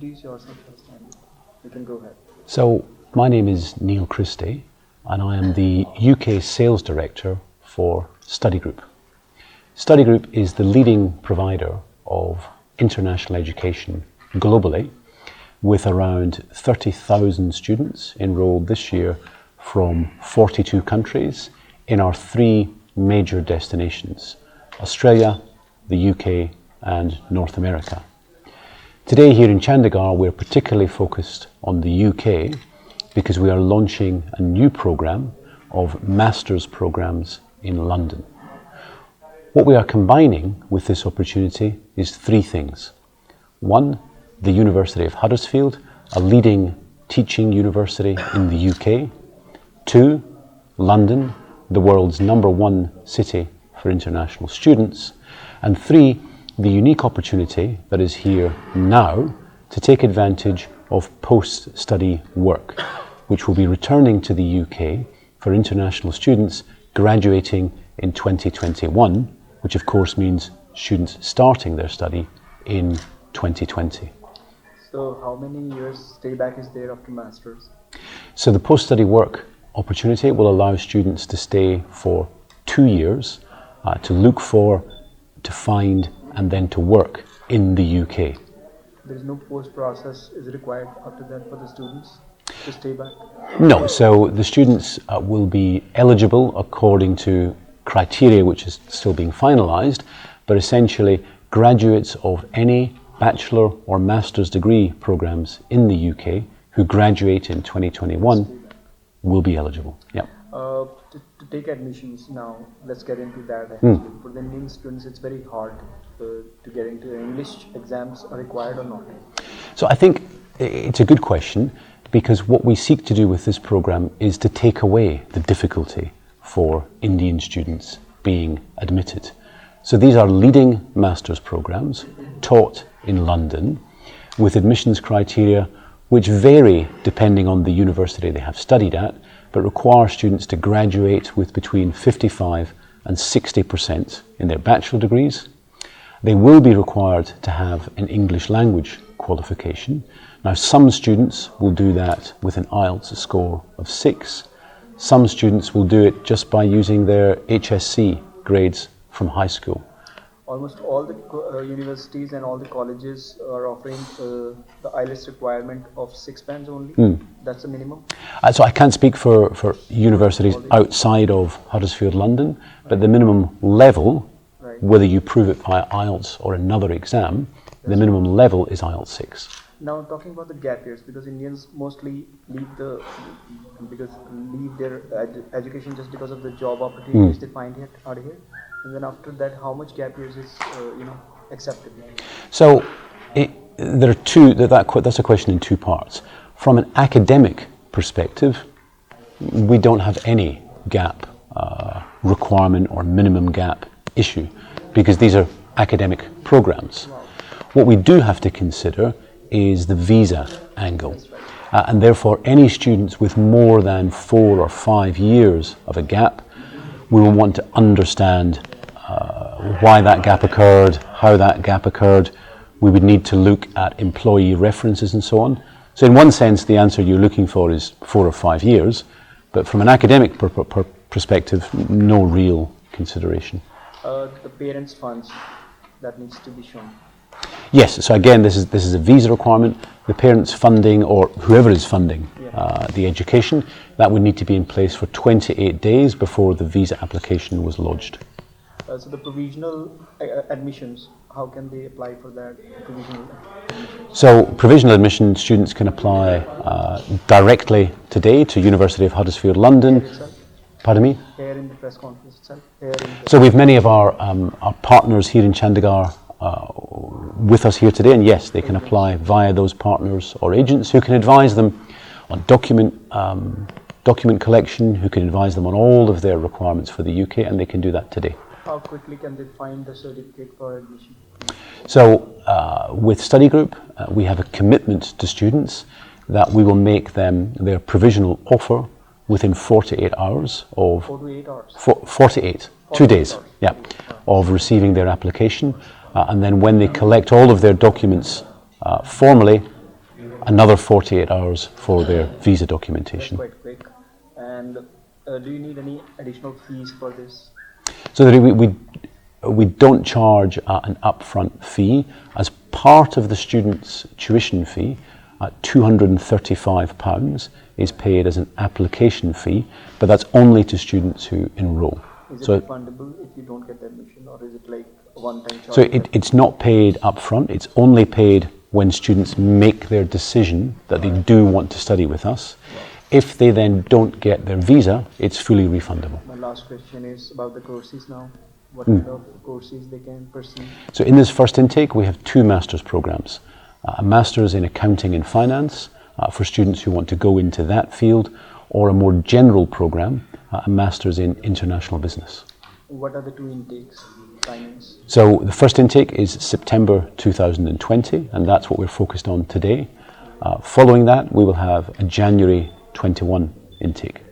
introduce yourself first and you can go ahead. So, my name is Neil Christie and I am the UK Sales Director for Study Group. Study Group is the leading provider of international education globally, with around 30,000 students enrolled this year from 42 countries in our 3 major destinations: Australia, the UK and North America. Today here in Chandigarh we're particularly focused on the UK because we are launching a new programme of master's programmes in London. What we are combining with this opportunity is 3 things. 1, the University of Huddersfield, a leading teaching university in the UK. 2, London, the world's #1 city for international students. And 3, the unique opportunity that is here now to take advantage of post-study work, which will be returning to the UK for international students graduating in 2021, which of course means students starting their study in 2020. So how many years stay back is there after Masters? So the post-study work opportunity will allow students to stay for 2 years, to look for, to find and then to work in the UK. There is no post-process is required after that for the students to stay back? No, so the students will be eligible according to criteria which is still being finalised, but essentially graduates of any bachelor or master's degree programmes in the UK who graduate in 2021 will be eligible. Yeah. To take admissions now, let's get into that actually. For the Indian students it's very hard to get into English exams are required or not? So I think it's a good question, because what we seek to do with this programme is to take away the difficulty for Indian students being admitted. So these are leading master's programmes taught in London with admissions criteria which vary depending on the university they have studied at, but require students to graduate with between 55 and 60% in their bachelor degrees. They will be required to have an English language qualification. Now, some students will do that with an IELTS score of 6. Some students will do it just by using their HSC grades from high school. Almost all the universities and all the colleges are offering the IELTS requirement of 6 bands only. That's the minimum? So I can't speak for universities outside of Huddersfield, London, but the minimum level, whether you prove it via IELTS or another exam, the minimum level is IELTS 6. Now talking about the gap years, because Indians mostly leave their education just because of the job opportunities they find out here. And then after that, how much gap years is acceptable? So there are two. That's a question in 2 parts. From an academic perspective, we don't have any gap requirement or minimum gap issue, because these are academic programs. Wow. What we do have to consider is the visa angle, and therefore any students with more than 4 or 5 years of a gap, we will want to understand why that gap occurred, how that gap occurred. We would need to look at employee references and so on. So in one sense, the answer you're looking for is 4 or 5 years, but from an academic perspective, no real consideration. The parents' funds, that needs to be shown. Yes, so again, this is a visa requirement. The parents' funding, or whoever is funding the education, that would need to be in place for 28 days before the visa application was lodged. So the provisional admissions, how can they apply for that provisional admissions? So provisional admission students can apply directly today to University of Huddersfield, London. Pardon me? Here in the press conference itself? So we have many of our partners here in Chandigarh with us here today, and yes, they can apply via those partners or agents who can advise them on document collection, who can advise them on all of their requirements for the UK, and they can do that today. How quickly can they find the certificate for admission? So with Study Group, we have a commitment to students that we will make them their provisional offer within 48 hours of 48 hours. 48, 2 days, hours. yeah, of receiving their application, and then when they collect all of their documents formally, another 48 hours for their visa That's documentation. quite quick. And do you need any additional fees for this? So that we don't charge an upfront fee. As part of the student's tuition fee, £235 is paid as an application fee, but that's only to students who enrol. Is it So, refundable if you don't get the admission, or is it like a one-time charge? so it's not paid upfront, it's only paid when students make their decision that they do want to study with us. If they then don't get their visa, it's fully refundable. My last question is about the courses now. What kind of courses they can pursue? So in this first intake, we have 2 master's programs. A master's in accounting and finance for students who want to go into that field, or a more general program, a master's in international business. What are the 2 intakes, timings? So the first intake is September 2020, and that's what we're focused on today. Following that, we will have a January 21 intake.